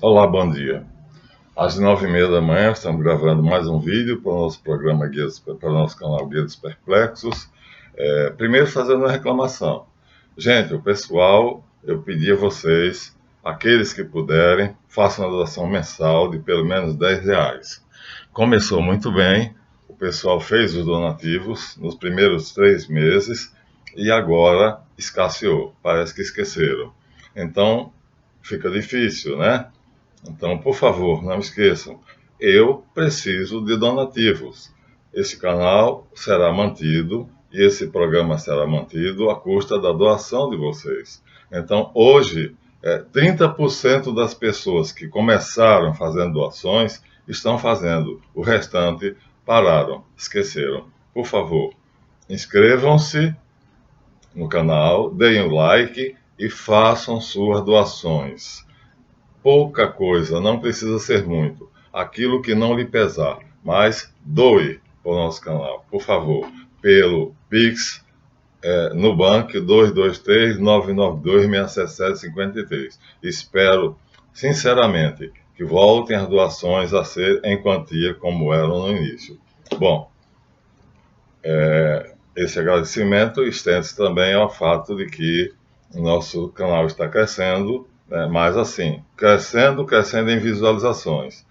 Olá, bom dia. Às 9h30 da manhã estamos gravando mais um vídeo para o nosso programa para o nosso canal Guia dos Perplexos. Primeiro fazendo uma reclamação. Gente, o pessoal, eu pedi a vocês, aqueles que puderem, façam uma doação mensal de pelo menos R$ 10. Começou muito bem, o pessoal fez os donativos nos primeiros 3 meses e agora escasseou, parece que esqueceram. Então, fica difícil, né? Então, por favor, não esqueçam, eu preciso de donativos. Esse canal será mantido e esse programa será mantido à custa da doação de vocês. Então, hoje, 30% das pessoas que começaram fazendo doações estão fazendo, o restante pararam, esqueceram. Por favor, inscrevam-se no canal, deem o like e façam suas doações. Pouca coisa, não precisa ser muito. Aquilo que não lhe pesar, mas doe para o nosso canal, por favor, pelo Pix, Nubank 223-992-677-53. Espero, sinceramente, que voltem as doações a ser em quantia como eram no início. Bom, esse agradecimento estende-se também ao fato de que o nosso canal está crescendo, mas assim, crescendo em visualizações,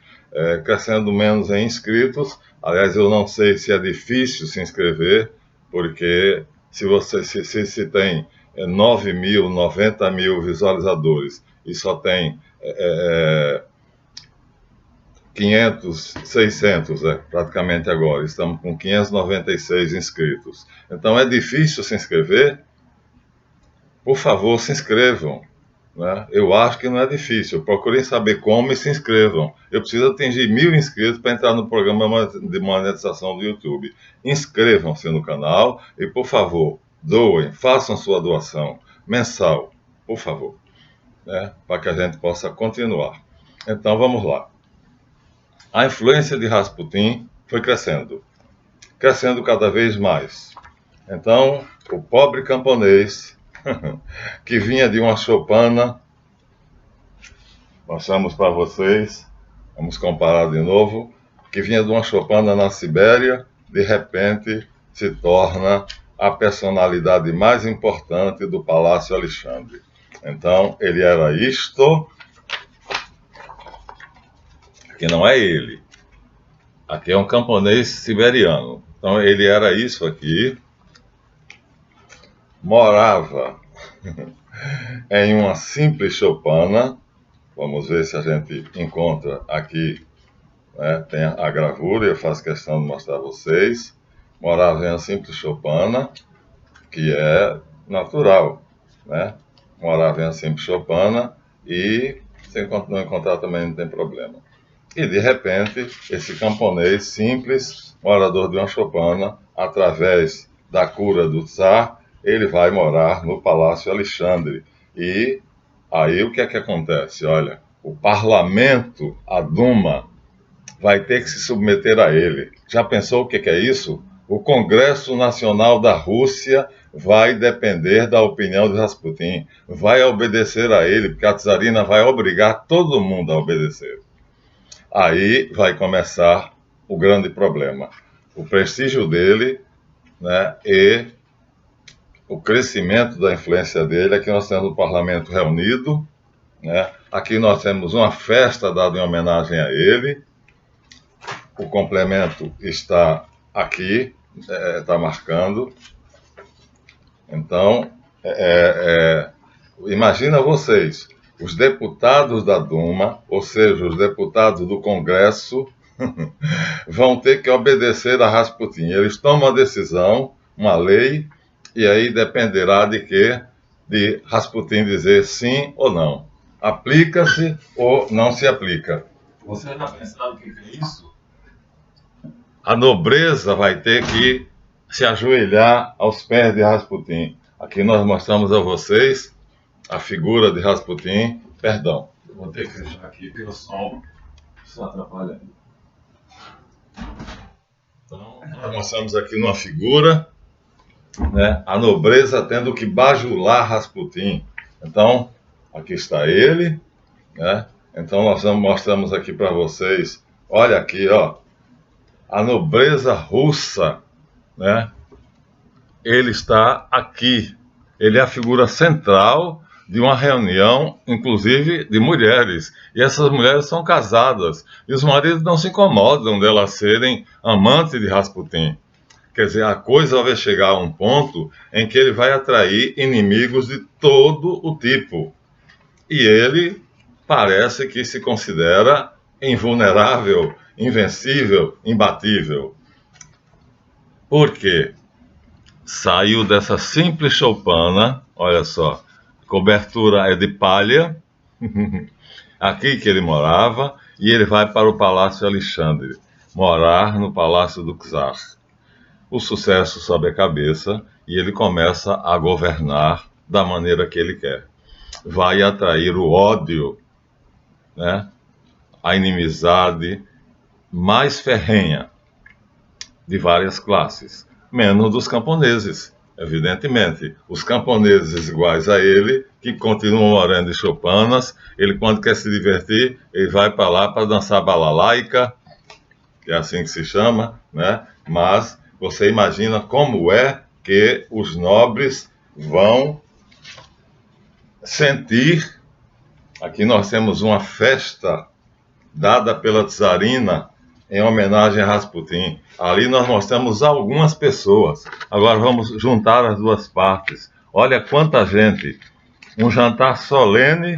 crescendo menos em inscritos. Aliás, eu não sei se é difícil se inscrever, porque se você se tem 9 mil, 90 mil visualizadores e só tem 500, 600, praticamente agora. Estamos com 596 inscritos. Então é difícil se inscrever? Por favor, se inscrevam. Né? Eu acho que não é difícil. Procurem saber como e se inscrevam. Eu preciso atingir 1.000 inscritos para entrar no programa de monetização do YouTube. Inscrevam-se no canal e, por favor, doem, façam sua doação mensal, por favor, né? Para que a gente possa continuar. Então vamos lá. A influência de Rasputin foi crescendo cada vez mais. Então, o pobre camponês, que vinha de uma choupana, mostramos para vocês, vamos comparar de novo, que vinha de uma choupana na Sibéria, de repente se torna a personalidade mais importante do Palácio Alexandre. Então, ele era isto, que não é ele. Aqui é um camponês siberiano. Então ele era isso aqui, morava em uma simples choupana. Vamos ver se a gente encontra aqui, né? Tem a gravura, eu faço questão de mostrar a vocês. Morava em uma simples choupana, que é natural, né? Morava em uma simples choupana e se não encontrar também não tem problema. E, de repente, esse camponês simples, morador de uma choupana, através da cura do Tsar, ele vai morar no Palácio Alexandre. E aí o que é que acontece? Olha, o parlamento, a Duma, vai ter que se submeter a ele. Já pensou o que é isso? O Congresso Nacional da Rússia vai depender da opinião de Rasputin, vai obedecer a ele, porque a czarina vai obrigar todo mundo a obedecer. Aí vai começar o grande problema. O prestígio dele, né, e o crescimento da influência dele. Aqui nós temos o parlamento reunido, né? Aqui nós temos uma festa dada em homenagem a ele. O complemento está aqui, está marcando. Então, imagina vocês, os deputados da Duma, ou seja, os deputados do Congresso, vão ter que obedecer a Rasputin. Eles tomam a decisão, uma lei, e aí dependerá de quê? De Rasputin dizer sim ou não. Aplica-se ou não se aplica. Você já pensaram o que é isso? A nobreza vai ter que se ajoelhar aos pés de Rasputin. Aqui nós mostramos a vocês a figura de Rasputin. Perdão, eu vou ter que deixar aqui porque o som está atrapalhando. Então, nós mostramos aqui uma figura, né, a nobreza tendo que bajular Rasputin. Então, aqui está ele, né? Então nós mostramos aqui para vocês, olha aqui, ó, a nobreza russa, né? Ele está aqui. Ele é a figura central de uma reunião, inclusive de mulheres. E essas mulheres são casadas. E os maridos não se incomodam delas serem amantes de Rasputin. Quer dizer, a coisa vai chegar a um ponto em que ele vai atrair inimigos de todo o tipo. E ele parece que se considera invulnerável, invencível, imbatível. Por quê? Saiu dessa simples choupana, olha só, cobertura é de palha, aqui que ele morava, e ele vai para o Palácio Alexandre, morar no Palácio do Czar. O sucesso sobe a cabeça e ele começa a governar da maneira que ele quer. Vai atrair o ódio, né, a inimizade mais ferrenha de várias classes, menos dos camponeses, evidentemente. Os camponeses iguais a ele, que continuam morando em choupanas, ele quando quer se divertir, ele vai para lá para dançar balalaica, que é assim que se chama, né? Mas você imagina como é que os nobres vão sentir. Aqui nós temos uma festa dada pela czarina em homenagem a Rasputin. Ali nós mostramos algumas pessoas. Agora vamos juntar as duas partes. Olha quanta gente. Um jantar solene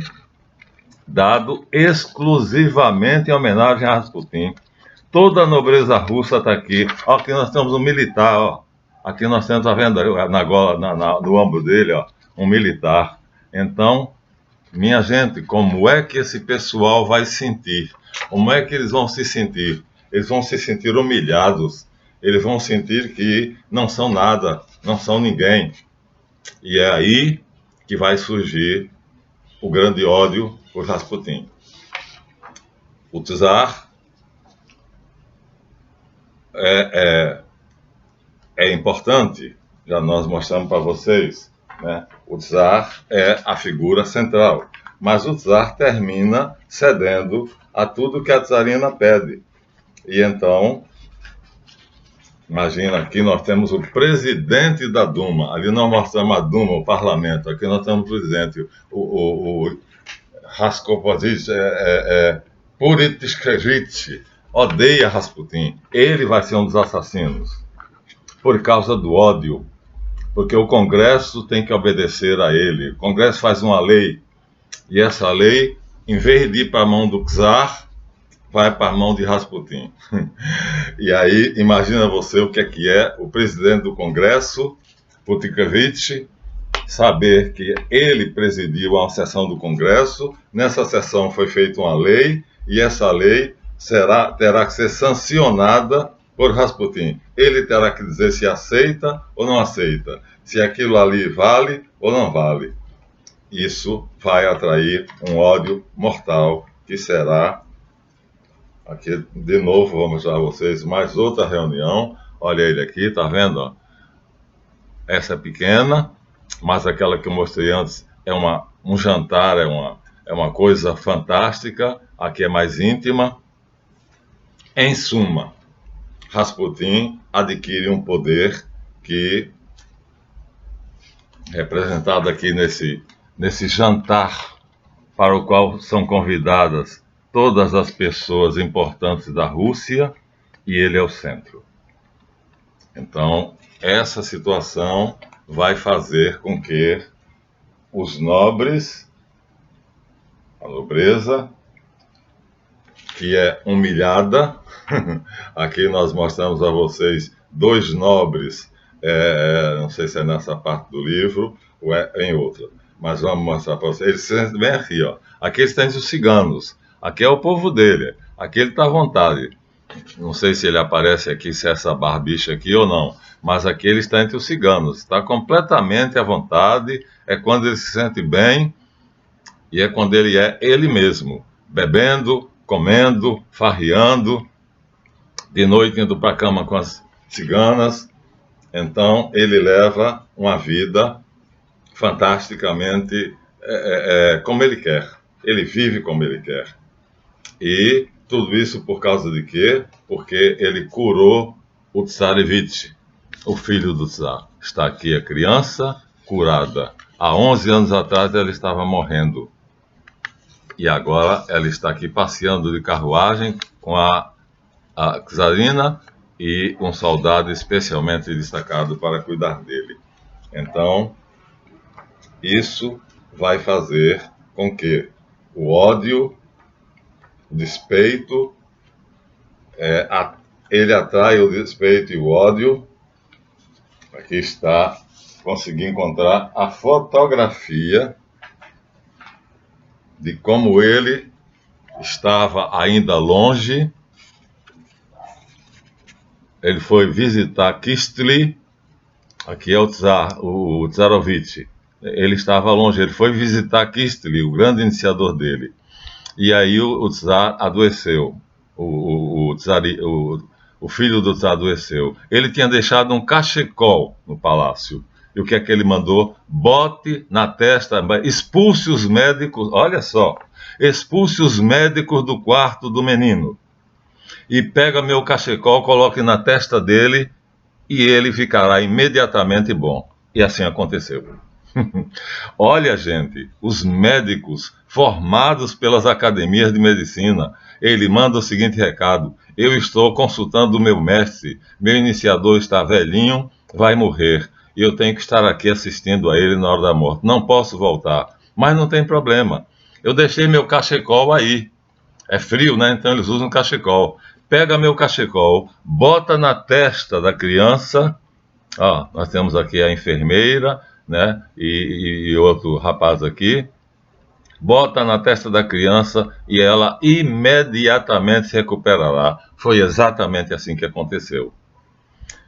dado exclusivamente em homenagem a Rasputin. Toda a nobreza russa está aqui. Ó, aqui nós temos um militar, ó. Aqui nós temos, tá vendo na gola, no ombro dele, ó, um militar. Então, minha gente, como é que esse pessoal vai sentir? Como é que eles vão se sentir? Eles vão se sentir humilhados. Eles vão sentir que não são nada, não são ninguém. E é aí que vai surgir o grande ódio por Rasputin. O czar é importante, já nós mostramos para vocês, né? O czar é a figura central, mas o czar termina cedendo a tudo que a czarina pede. E então, imagina, aqui nós temos o presidente da Duma, ali nós mostramos a Duma, o parlamento, aqui nós temos o presidente, o Rasputin, Puritskevich, odeia Rasputin, ele vai ser um dos assassinos, por causa do ódio, porque o Congresso tem que obedecer a ele. O Congresso faz uma lei, e essa lei, em vez de ir para a mão do czar, vai para a mão de Rasputin. E aí, imagina você o que é o presidente do Congresso, Putikevich, saber que ele presidiu a sessão do Congresso, nessa sessão foi feita uma lei, e essa lei terá que ser sancionada por Rasputin. Ele terá que dizer se aceita ou não aceita, se aquilo ali vale ou não vale. Isso vai atrair um ódio mortal, que será... Aqui, de novo, vou mostrar a vocês mais outra reunião. Olha ele aqui, tá vendo? Essa é pequena, mas aquela que eu mostrei antes é um jantar, é uma coisa fantástica. Aqui é mais íntima. Em suma, Rasputin adquire um poder que, representado aqui nesse jantar, para o qual são convidadas todas as pessoas importantes da Rússia, e ele é o centro. Então, essa situação vai fazer com que os nobres, a nobreza, que é humilhada, aqui nós mostramos a vocês dois nobres, não sei se é nessa parte do livro ou é em outra, mas vamos mostrar para vocês. Eles se sentem bem aqui, ó. Aqui eles têm os ciganos, aqui é o povo dele, aqui ele está à vontade. Não sei se ele aparece aqui, se é essa barbicha aqui ou não, mas aqui ele está entre os ciganos, está completamente à vontade, é quando ele se sente bem e é quando ele é ele mesmo, bebendo, comendo, farreando, de noite indo para a cama com as ciganas. Então ele leva uma vida fantasticamente como ele quer, ele vive como ele quer. E tudo isso por causa de quê? Porque ele curou o Tsarevich, o filho do Tsar. Está aqui a criança curada. Há 11 anos atrás ela estava morrendo. E agora ela está aqui passeando de carruagem com a czarina e um soldado especialmente destacado para cuidar dele. Então, isso vai fazer com que o ódio, o despeito, ele atrai o despeito e o ódio. Aqui está, consegui encontrar a fotografia de como ele estava ainda longe. Ele foi visitar Kistli, aqui é o Tsarovich. Ele estava longe, ele foi visitar Kistli, o grande iniciador dele. E aí o Tsar adoeceu, o filho do Tsar adoeceu. Ele tinha deixado um cachecol no palácio. E o que é que ele mandou? Bote na testa, expulse os médicos, olha só, expulse os médicos do quarto do menino. E pega meu cachecol, coloque na testa dele e ele ficará imediatamente bom. E assim aconteceu. Olha, gente, os médicos formados pelas academias de medicina, ele manda o seguinte recado: eu estou consultando o meu mestre, meu iniciador está velhinho, vai morrer, e eu tenho que estar aqui assistindo a ele na hora da morte. Não posso voltar, mas não tem problema. Eu deixei meu cachecol aí. É frio, né? Então eles usam cachecol. Pega meu cachecol, bota na testa da criança. Ó, nós temos aqui a enfermeira, né? E outro rapaz aqui. Bota na testa da criança e ela imediatamente se recuperará. Foi exatamente assim que aconteceu.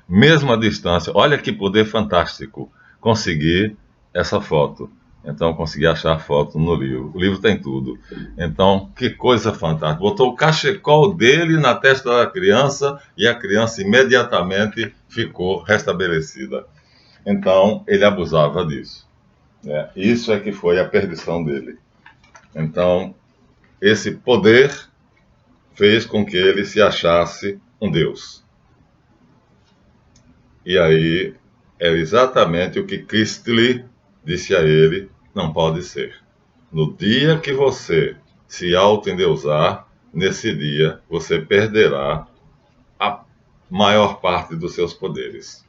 Mesmo à distância, olha que poder fantástico conseguir essa foto. Então, consegui achar a foto no livro. O livro tem tudo. Então, que coisa fantástica. Botou o cachecol dele na testa da criança e a criança imediatamente ficou restabelecida. Então, ele abusava disso. Né? Isso é que foi a perdição dele. Então, esse poder fez com que ele se achasse um Deus. E aí, é exatamente o que Kistli disse a ele: não pode ser. No dia que você se auto-endeusar, nesse dia você perderá a maior parte dos seus poderes.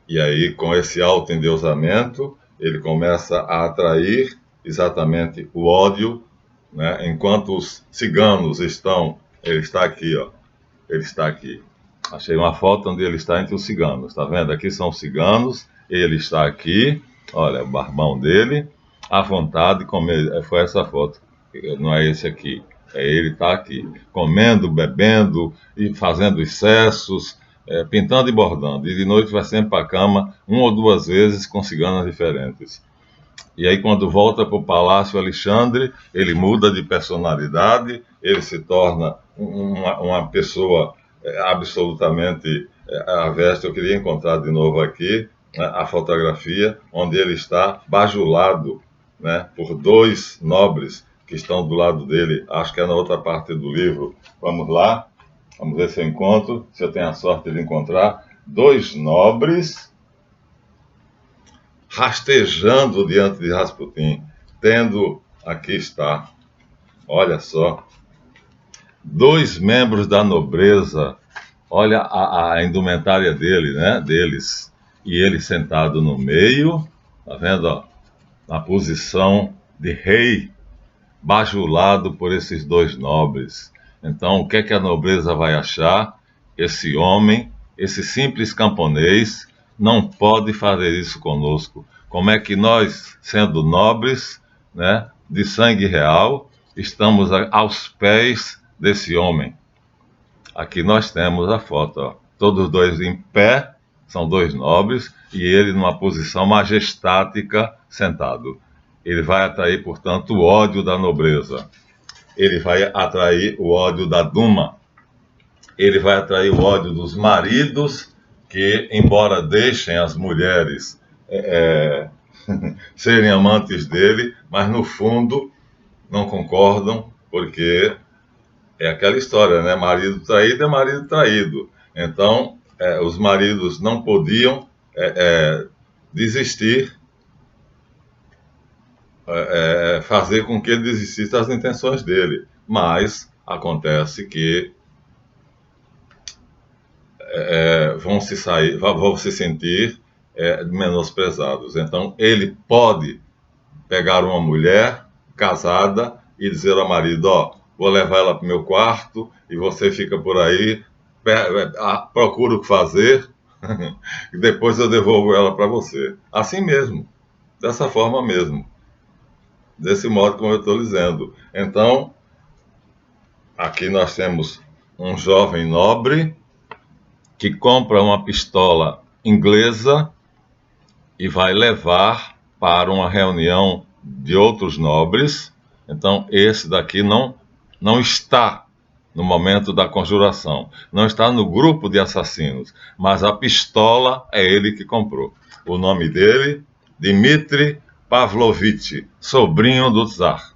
E aí, com esse auto-endeusamento, ele começa a atrair exatamente o ódio, né? Enquanto os ciganos estão, ele está aqui, ó, ele está aqui. Achei uma foto onde ele está entre os ciganos, tá vendo? Aqui são os ciganos, ele está aqui, olha, o barbão dele, à vontade, foi essa foto, não é esse aqui, ele está aqui, comendo, bebendo e fazendo excessos, pintando e bordando, e de noite vai sempre para a cama, uma ou duas vezes com ciganas diferentes. E aí, quando volta para o Palácio Alexandre, ele muda de personalidade, ele se torna uma pessoa absolutamente avesta. Eu queria encontrar de novo aqui, né, a fotografia onde ele está bajulado, né, por dois nobres que estão do lado dele. Acho que é na outra parte do livro. Vamos lá, vamos ver se eu encontro, se eu tenho a sorte de encontrar. Dois nobres rastejando diante de Rasputin, aqui está, olha só, dois membros da nobreza, olha a indumentária dele, né, deles, e ele sentado no meio, tá vendo, ó, na posição de rei, bajulado por esses dois nobres. Então, o que é que a nobreza vai achar? Esse homem, esse simples camponês, não pode fazer isso conosco. Como é que nós, sendo nobres, né, de sangue real, estamos aos pés desse homem? Aqui nós temos a foto, ó. Todos dois em pé, são dois nobres, e ele numa posição majestática, sentado. Ele vai atrair, portanto, o ódio da nobreza. Ele vai atrair o ódio da Duma. Ele vai atrair o ódio dos maridos que, embora deixem as mulheres serem amantes dele, mas no fundo não concordam, porque é aquela história, né? Marido traído é marido traído. Então, os maridos não podiam desistir, fazer com que ele desistisse das intenções dele. Mas acontece que vão se sentir menosprezados. Então, ele pode pegar uma mulher casada e dizer ao marido: ó, vou levar ela para o meu quarto e você fica por aí, procura o que fazer e depois eu devolvo ela para você. Assim mesmo, dessa forma mesmo, desse modo como eu estou dizendo. Então, aqui nós temos um jovem nobre que compra uma pistola inglesa e vai levar para uma reunião de outros nobres. Então, esse daqui não está no momento da conjuração, não está no grupo de assassinos, mas a pistola é ele que comprou. O nome dele, Dmitri Pavlovich, sobrinho do czar.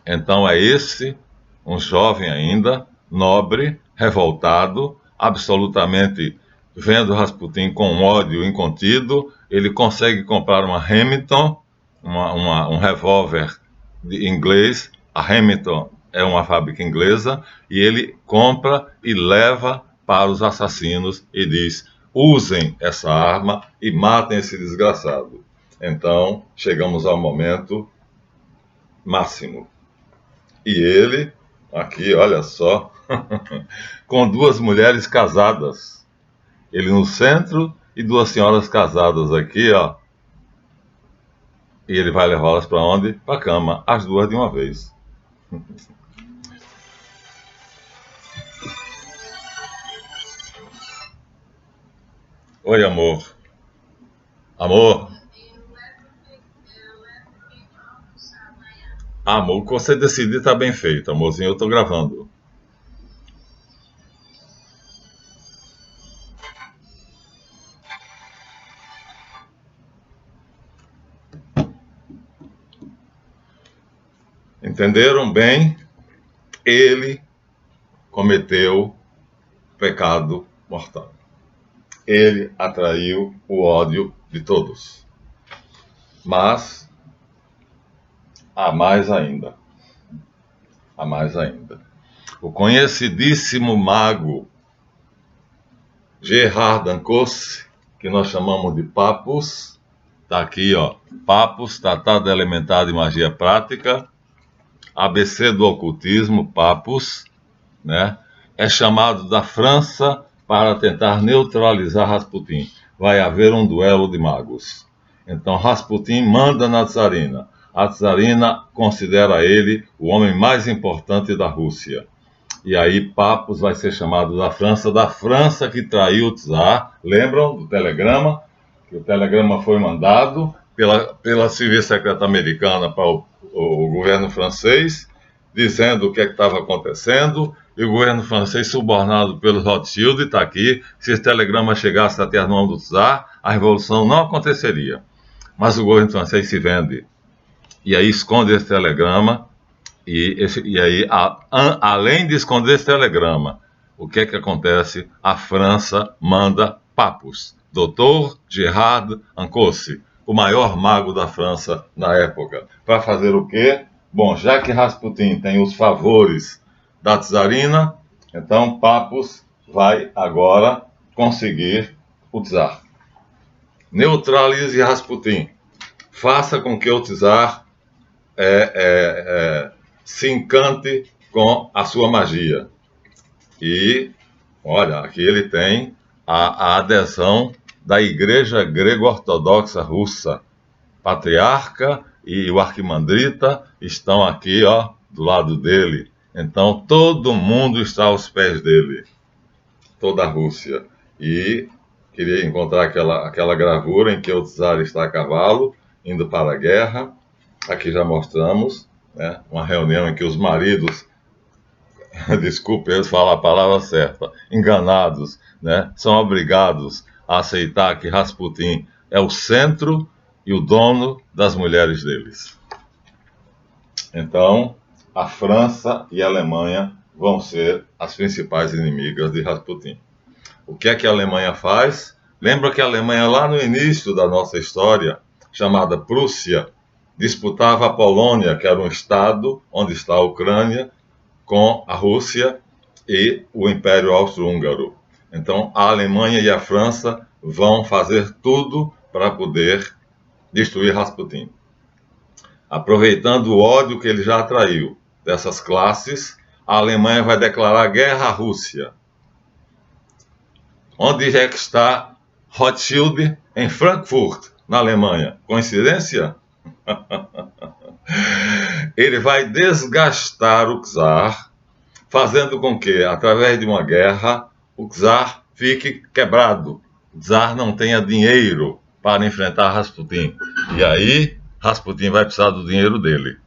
Então é esse, um jovem ainda, nobre, revoltado, absolutamente vendo Rasputin com ódio incontido. Ele consegue comprar uma Remington, um revólver inglês. A Remington é uma fábrica inglesa, e ele compra e leva para os assassinos e diz: usem essa arma e matem esse desgraçado. Então, chegamos ao momento máximo. E ele, aqui, olha só, com duas mulheres casadas. Ele no centro e duas senhoras casadas aqui, ó. E ele vai levá-las para onde? Para a cama, as duas de uma vez. Oi, amor. Amor. Amor, o que você decidir tá bem feito, amorzinho. Eu tô gravando. Entenderam bem? Ele cometeu pecado mortal. Ele atraiu o ódio de todos. Mas há mais ainda. Há mais ainda. O conhecidíssimo mago Gerard Dancos, que nós chamamos de Papus, está aqui, ó. Papus, Tratado Elementar de Magia Prática, ABC do Ocultismo, Papus, né? É chamado da França para tentar neutralizar Rasputin. Vai haver um duelo de magos. Então Rasputin manda na czarina. A czarina considera ele o homem mais importante da Rússia. E aí Papus vai ser chamado da França que traiu o czar. Lembram do telegrama? Que o telegrama foi mandado pela Serviço Secreto Americana para o governo francês, dizendo o que estava acontecendo, e o governo francês, subornado pelos Rothschild, está aqui. Se esse telegrama chegasse até as mãos do czar, a revolução não aconteceria. Mas o governo francês se vende. E aí esconde esse telegrama. E aí, além de esconder esse telegrama, o que é que acontece? A França manda Papus, Dr. Gerard Dancos, o maior mago da França na época. Para fazer o quê? Bom, já que Rasputin tem os favores da czarina, então Papus vai agora conseguir o czar. Neutralize Rasputin. Faça com que o czar se encante com a sua magia. E, olha, aqui ele tem a adesão da Igreja Grego-Ortodoxa Russa. Patriarca e o arquimandrita estão aqui, ó, do lado dele. Então, todo mundo está aos pés dele. Toda a Rússia. E queria encontrar aquela gravura em que o czar está a cavalo, indo para a guerra. Aqui já mostramos, né, uma reunião em que os maridos, desculpe eu falar a palavra certa, enganados, né, são obrigados a aceitar que Rasputin é o centro e o dono das mulheres deles. Então, a França e a Alemanha vão ser as principais inimigas de Rasputin. O que é que a Alemanha faz? Lembra que a Alemanha, lá no início da nossa história, chamada Prússia, disputava a Polônia, que era um estado onde está a Ucrânia, com a Rússia e o Império Austro-Húngaro. Então, a Alemanha e a França vão fazer tudo para poder destruir Rasputin. Aproveitando o ódio que ele já atraiu dessas classes, a Alemanha vai declarar guerra à Rússia. Onde é que está Rothschild? Em Frankfurt, na Alemanha. Coincidência? Ele vai desgastar o czar, fazendo com que, através de uma guerra, o czar fique quebrado. O czar não tenha dinheiro para enfrentar Rasputin. E aí, Rasputin vai precisar do dinheiro dele.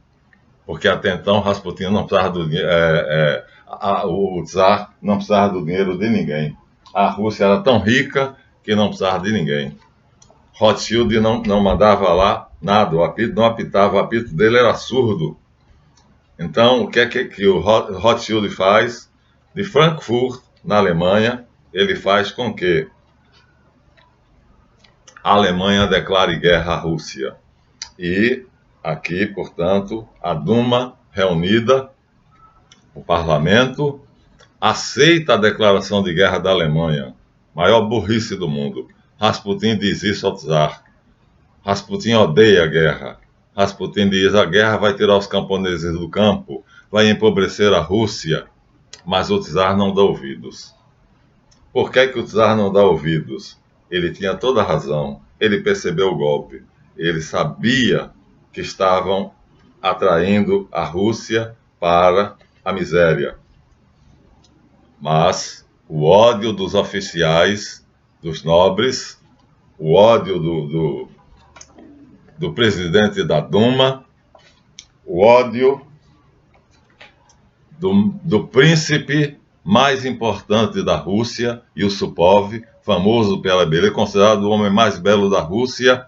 Porque até então, Rasputin não precisava do dinheiro. O czar não precisava do dinheiro de ninguém. A Rússia era tão rica que não precisava de ninguém. Rothschild não mandava lá nada, o apito não apitava, o apito dele era surdo. Então, o que é que o Rothschild faz? De Frankfurt, na Alemanha, ele faz com que a Alemanha declare guerra à Rússia. E aqui, portanto, a Duma reunida, o parlamento, aceita a declaração de guerra da Alemanha, maior burrice do mundo. Rasputin diz isso ao czar. Rasputin odeia a guerra. Rasputin diz: a guerra vai tirar os camponeses do campo, vai empobrecer a Rússia. Mas o czar não dá ouvidos. Por que o czar não dá ouvidos? Ele tinha toda a razão. Ele percebeu o golpe. Ele sabia que estavam atraindo a Rússia para a miséria. Mas o ódio dos oficiais, dos nobres, o ódio do presidente da Duma, o ódio do príncipe mais importante da Rússia, Yusupov, famoso pela beleza, considerado o homem mais belo da Rússia,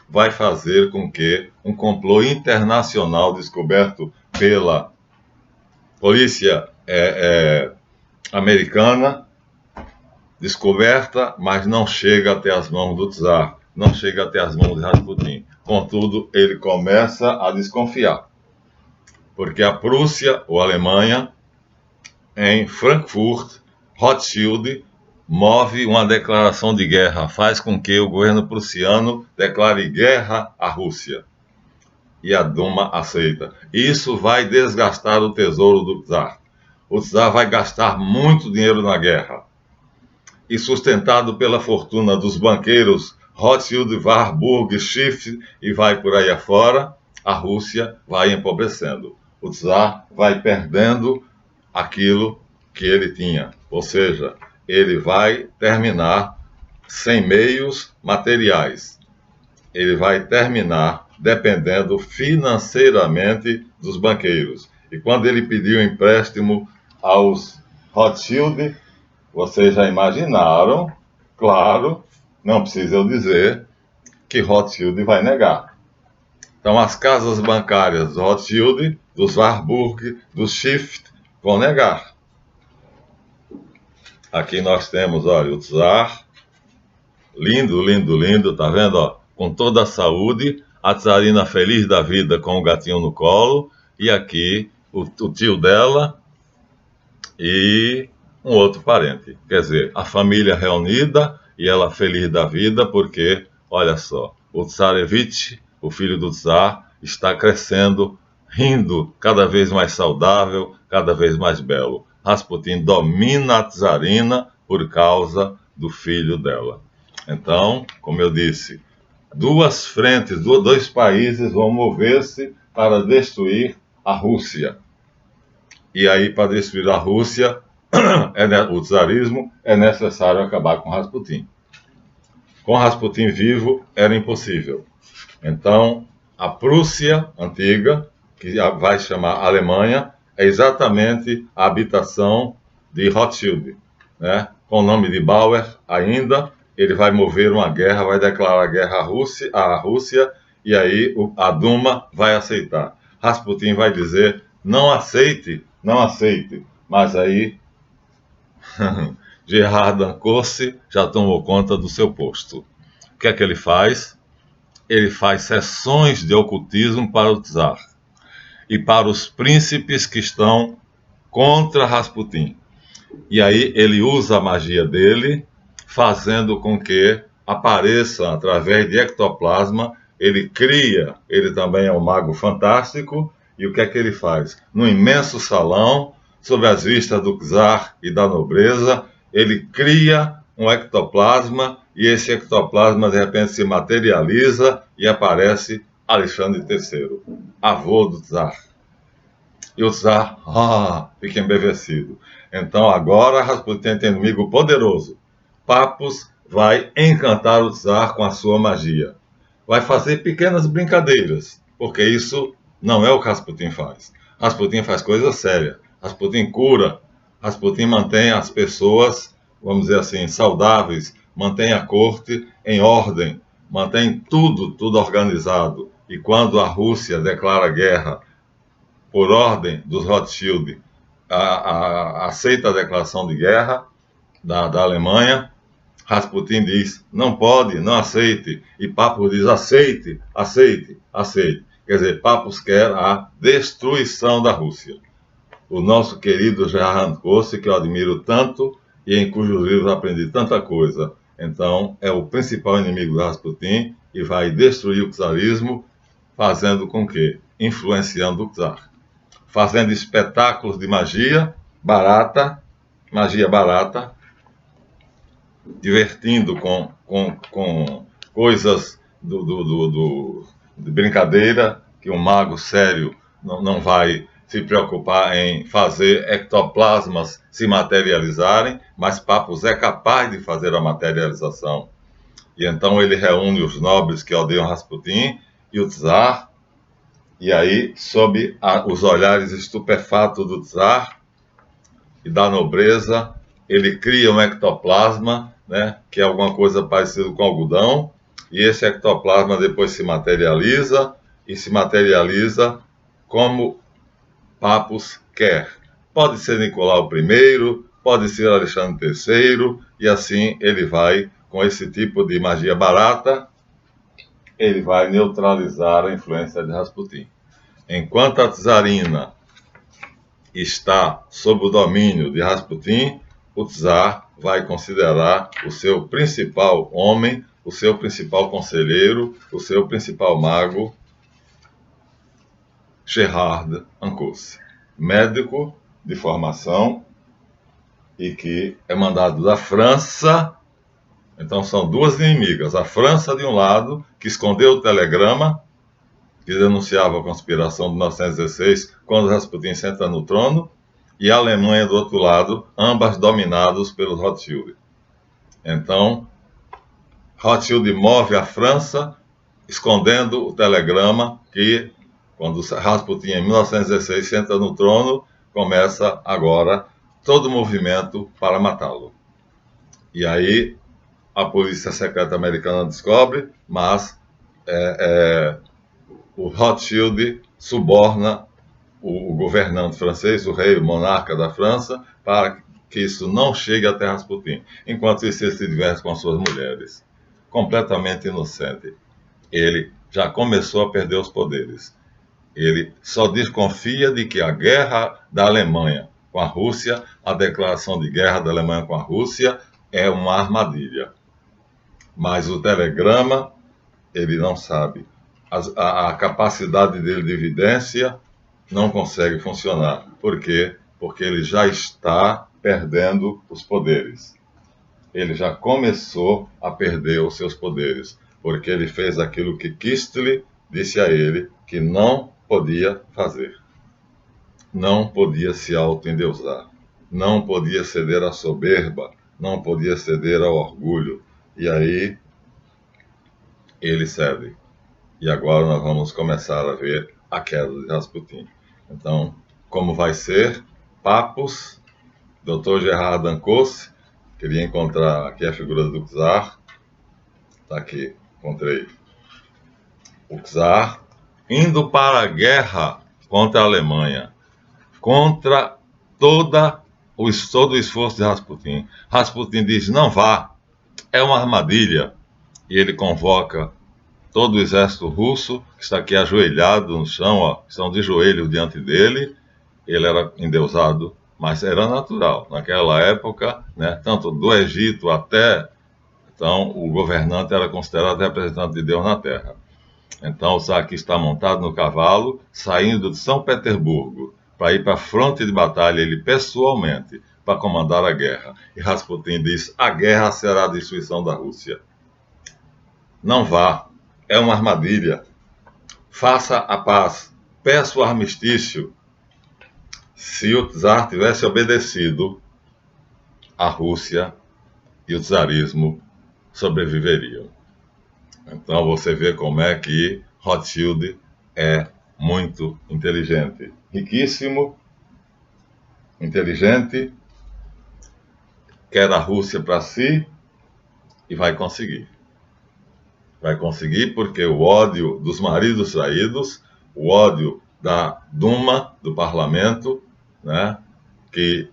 vai fazer com que um complô internacional descoberto pela polícia americana, descoberta, mas não chega até as mãos do czar, não chega até as mãos de Rasputin. Contudo, ele começa a desconfiar, porque a Prússia, ou a Alemanha, em Frankfurt, Rothschild move uma declaração de guerra, faz com que o governo prussiano declare guerra à Rússia. E a Duma aceita. Isso vai desgastar o tesouro do czar. O czar vai gastar muito dinheiro na guerra. E sustentado pela fortuna dos banqueiros Rothschild, Warburg, Schiff e vai por aí afora, a Rússia vai empobrecendo. O czar vai perdendo aquilo que ele tinha. Ou seja, ele vai terminar sem meios materiais. Ele vai terminar dependendo financeiramente dos banqueiros. E quando ele pediu empréstimo aos Rothschild, vocês já imaginaram, claro, não precisa eu dizer, que Rothschild vai negar. Então, as casas bancárias dos Rothschild, dos Warburg, dos Schiff, vão negar. Aqui nós temos, olha, o czar, lindo, lindo, lindo, tá vendo? Ó, com toda a saúde, a czarina feliz da vida com o gatinho no colo, e aqui o tio dela e um outro parente. Quer dizer, a família reunida e ela feliz da vida porque, olha só, o Tsarevich, o filho do czar, está crescendo, rindo, cada vez mais saudável, cada vez mais belo. Rasputin domina a czarina por causa do filho dela. Então, como eu disse, duas frentes, dois países vão mover-se para destruir a Rússia. E aí, para destruir a Rússia, o czarismo, é necessário acabar com Rasputin. Com Rasputin vivo, era impossível. Então, a Prússia antiga, que vai chamar Alemanha, é exatamente a habitação de Rothschild, né? Com o nome de Bauer ainda, ele vai mover uma guerra, vai declarar guerra à Rússia, e aí a Duma vai aceitar. Rasputin vai dizer: não aceite, não aceite. Mas aí, Gerard Dancossi já tomou conta do seu posto. O que é que ele faz? Ele faz sessões de ocultismo para o czar e para os príncipes que estão contra Rasputin. E aí ele usa a magia dele, fazendo com que apareça através de ectoplasma. Ele cria, ele também é um mago fantástico. E o que é que ele faz? No imenso salão, sob as vistas do czar e da nobreza, ele cria um ectoplasma e esse ectoplasma de repente se materializa e aparece Alexandre III, avô do czar. E o czar fica embevecido. Então agora Rasputin tem inimigo poderoso. Papus vai encantar o czar com a sua magia. Vai fazer pequenas brincadeiras, porque isso não é o que Rasputin faz. Rasputin faz coisa séria. Rasputin cura. Rasputin mantém as pessoas, vamos dizer assim, saudáveis, mantém a corte em ordem, mantém tudo organizado. E quando a Rússia declara guerra por ordem dos Rothschild, aceita a declaração de guerra da Alemanha, Rasputin diz, não pode, não aceite, e Papus diz, aceite, aceite, aceite. Quer dizer, Papus quer a destruição da Rússia. O nosso querido Gerard Dancossi, que eu admiro tanto e em cujos livros aprendi tanta coisa, então é o principal inimigo de Rasputin e vai destruir o czarismo, fazendo com que? Influenciando o czar. Fazendo espetáculos de magia barata, divertindo com coisas de brincadeira, que um mago sério não vai se preocupar em fazer ectoplasmas se materializarem, mas Papus é capaz de fazer a materialização. E então ele reúne os nobres que odeiam Rasputin e o czar, e aí, sob os olhares estupefatos do czar e da nobreza, ele cria um ectoplasma, né, que é alguma coisa parecida com algodão, e esse ectoplasma depois se materializa, e se materializa como Papus quer. Pode ser Nicolau I, pode ser Alexandre III, e assim ele vai, com esse tipo de magia barata, ele vai neutralizar a influência de Rasputin. Enquanto a czarina está sob o domínio de Rasputin, o czar vai considerar o seu principal homem, o seu principal conselheiro, o seu principal mago, Gerard Dancossi, médico de formação e que é mandado da França. Então são duas inimigas, a França de um lado, que escondeu o telegrama, que denunciava a conspiração de 1916, quando Rasputin senta no trono, e a Alemanha do outro lado, ambas dominadas pelos Rothschild. Então, Rothschild move a França, escondendo o telegrama que, quando Rasputin, em 1916, senta no trono, começa agora todo o movimento para matá-lo. E aí, a polícia secreta americana descobre, mas o Rothschild suborna o governante francês, o rei, o monarca da França, para que isso não chegue até Rasputin. Enquanto isso, ele se diverte com as suas mulheres. Completamente inocente. Ele já começou a perder os poderes. Ele só desconfia de que a guerra da Alemanha com a Rússia, a declaração de guerra da Alemanha com a Rússia, é uma armadilha. Mas o telegrama, ele não sabe. A capacidade dele de evidência não consegue funcionar. Por quê? Porque ele já está perdendo os poderes. Ele já começou a perder os seus poderes, porque ele fez aquilo que Kistle disse a ele que não podia fazer. Não podia se auto-endeusar. Não podia ceder à soberba. Não podia ceder ao orgulho. E aí, ele cede. E agora nós vamos começar a ver a queda de Rasputin. Então, como vai ser? Papus, Dr. Gerard Dancossi, queria encontrar aqui a figura do czar. Está aqui, encontrei. O czar indo para a guerra contra a Alemanha. contra todo o esforço de Rasputin. Rasputin diz, não vá, é uma armadilha. E ele convoca todo o exército russo, que está aqui ajoelhado no chão, ó, estão de joelho diante dele. Ele era endeusado, mas era natural. Naquela época, né, tanto do Egito até... Então, o governante era considerado representante de Deus na Terra. Então, o Tsar aqui está montado no cavalo, saindo de São Petersburgo, para ir para a fronte de batalha, ele pessoalmente, para comandar a guerra. E Rasputin diz, a guerra será a destruição da Rússia. Não vá, é uma armadilha. Faça a paz, peça o armistício. Se o Tsar tivesse obedecido, a Rússia e o tsarismo sobreviveriam. Então você vê como é que Rothschild é muito inteligente. Riquíssimo, inteligente, quer a Rússia para si e vai conseguir. Vai conseguir porque o ódio dos maridos traídos, o ódio da Duma, do parlamento, né, que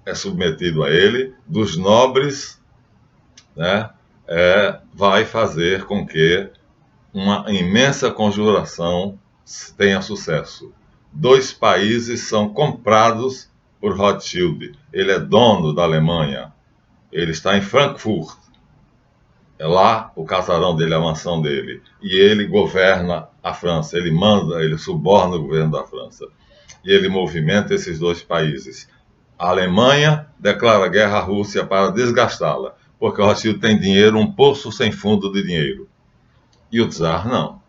é submetido a ele, dos nobres, né, vai fazer com que uma imensa conjuração tenha sucesso. 2 países são comprados por Rothschild. Ele é dono da Alemanha. Ele está em Frankfurt. É lá o casarão dele, a mansão dele. E ele governa a França. Ele manda, ele suborna o governo da França. E ele movimenta esses 2 países. A Alemanha declara guerra à Rússia para desgastá-la, porque o Rothschild tem dinheiro, um poço sem fundo de dinheiro. E o Tsar não.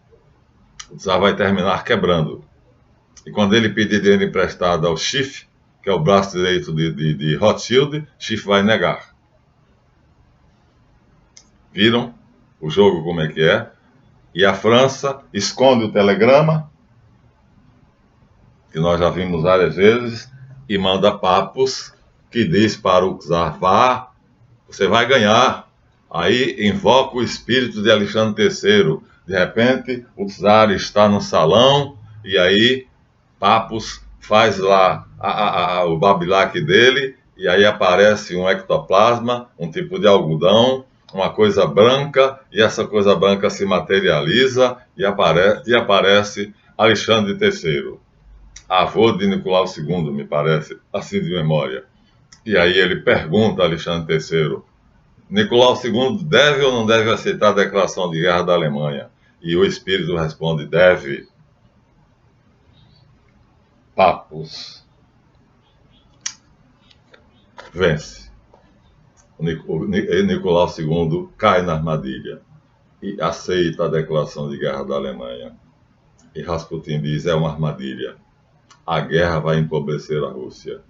O Tsar vai terminar quebrando. E quando ele pedir dinheiro emprestado ao Schiff, que é o braço direito de Rothschild, Schiff vai negar. Viram o jogo como é que é? E a França esconde o telegrama, que nós já vimos várias vezes, e manda papos que diz para o Tsar, vá, você vai ganhar. Aí invoca o espírito de Alexandre III. De repente, o Tsar está no salão e aí Papos faz lá o babilaque dele e aí aparece um ectoplasma, um tipo de algodão, uma coisa branca, e essa coisa branca se materializa e aparece Alexandre III, avô de Nicolau II, me parece, assim de memória. E aí ele pergunta a Alexandre III, Nicolau II deve ou não deve aceitar a declaração de guerra da Alemanha? E o espírito responde, deve. Papos vence. O Nicolau II cai na armadilha e aceita a declaração de guerra da Alemanha. E Rasputin diz, é uma armadilha. A guerra vai empobrecer a Rússia.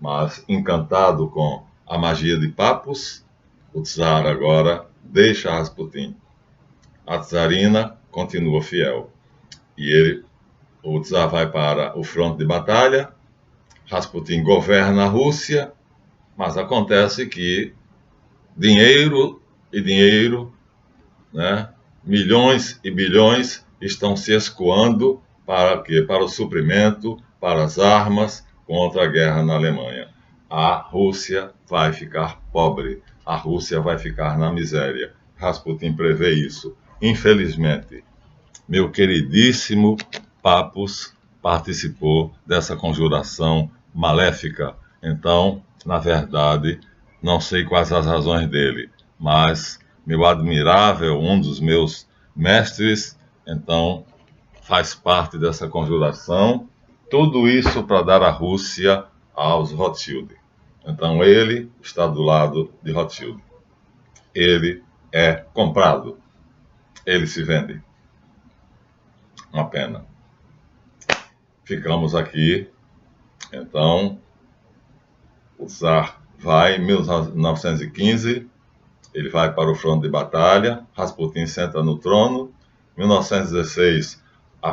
Mas, encantado com a magia de Papos, o Tsar agora deixa Rasputin. A Tsarina continua fiel. E o Tsar vai para o fronte de batalha, Rasputin governa a Rússia, mas acontece que dinheiro e dinheiro, né, milhões e bilhões estão se escoando para quê? Para o suprimento, para as armas contra a guerra na Alemanha. A Rússia vai ficar pobre, a Rússia vai ficar na miséria. Rasputin prevê isso. Infelizmente, meu queridíssimo Papos participou dessa conjuração maléfica. Então, na verdade, não sei quais as razões dele, mas meu admirável, um dos meus mestres, então faz parte dessa conjuração. Tudo isso para dar a Rússia aos Rothschild. Então ele está do lado de Rothschild. Ele é comprado. Ele se vende. Uma pena. Ficamos aqui. Então, o Tsar vai em 1915, ele vai para o fronte de batalha, Rasputin senta no trono. Em 1916, a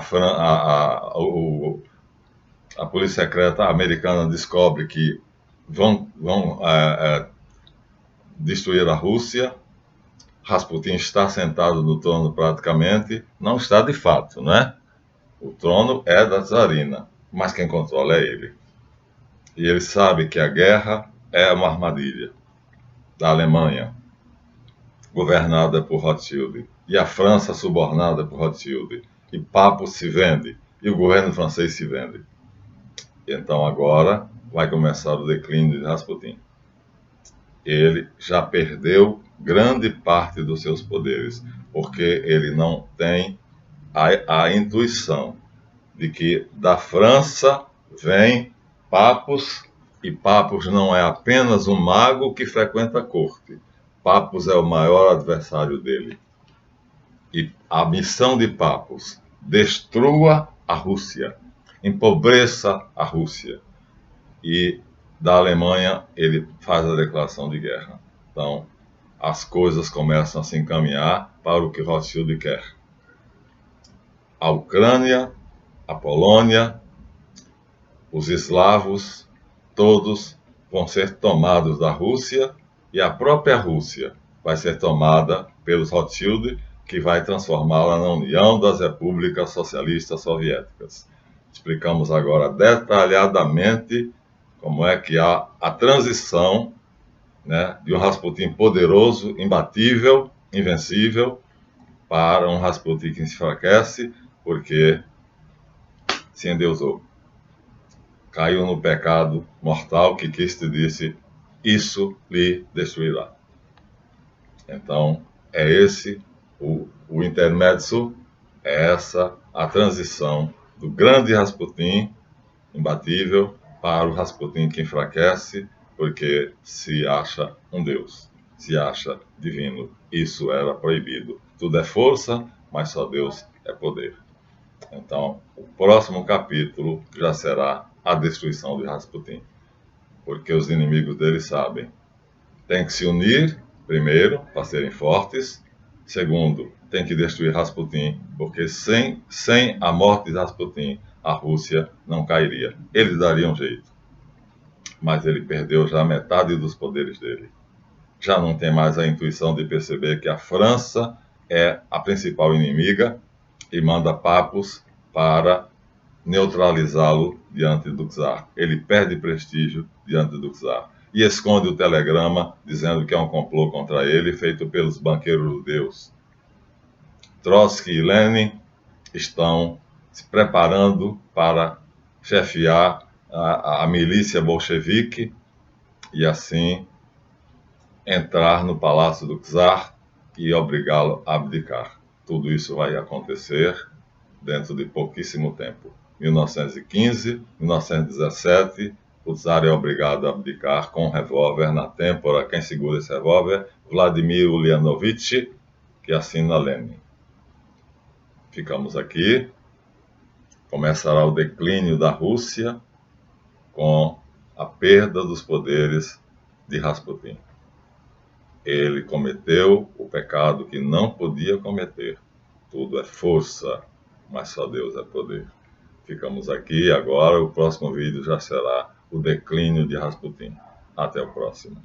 polícia secreta americana descobre que vão destruir a Rússia. Rasputin está sentado no trono praticamente, não está de fato, né? O trono é da Tsarina, mas quem controla é ele. E ele sabe que a guerra é uma armadilha da Alemanha, governada por Rothschild, e a França subornada por Rothschild, e papo se vende, e o governo francês se vende. E então agora vai começar o declínio de Rasputin. Ele já perdeu grande parte dos seus poderes, porque ele não tem a intuição de que da França vem Papus, e Papus não é apenas um mago que frequenta a corte. Papus é o maior adversário dele. E a missão de Papus: destrua a Rússia, empobreça a Rússia. E da Alemanha ele faz a declaração de guerra. Então, as coisas começam a se encaminhar para o que Rothschild quer. A Ucrânia, a Polônia, os eslavos, todos vão ser tomados da Rússia, e a própria Rússia vai ser tomada pelos Rothschild, que vai transformá-la na União das Repúblicas Socialistas Soviéticas. Explicamos agora detalhadamente como é que há a transição, né, de um Rasputin poderoso, imbatível, invencível, para um Rasputin que se enfraquece porque se endeusou. Caiu no pecado mortal que Cristo disse: isso lhe destruirá. Então, é esse o intermédio, é essa a transição do grande Rasputin, imbatível, para o Rasputin que enfraquece, porque se acha um Deus, se acha divino. Isso era proibido. Tudo é força, mas só Deus é poder. Então, o próximo capítulo já será a destruição de Rasputin, porque os inimigos dele sabem. Tem que se unir, primeiro, para serem fortes. Segundo, tem que destruir Rasputin, porque sem a morte de Rasputin, a Rússia não cairia. Ele daria um jeito, mas ele perdeu já metade dos poderes dele. Já não tem mais a intuição de perceber que a França é a principal inimiga e manda papos para neutralizá-lo diante do czar. Ele perde prestígio diante do czar e esconde o telegrama dizendo que é um complô contra ele feito pelos banqueiros judeus. Trotsky e Lenin estão se preparando para chefiar a milícia bolchevique e assim entrar no palácio do czar e obrigá-lo a abdicar. Tudo isso vai acontecer dentro de pouquíssimo tempo. 1915, 1917, o czar é obrigado a abdicar com um revólver na têmpora. Quem segura esse revólver? Vladimir Ulyanovich, que assina Lenin. Ficamos aqui. Começará o declínio da Rússia com a perda dos poderes de Rasputin. Ele cometeu o pecado que não podia cometer. Tudo é força, mas só Deus é poder. Ficamos aqui agora. O próximo vídeo já será o declínio de Rasputin. Até o próximo.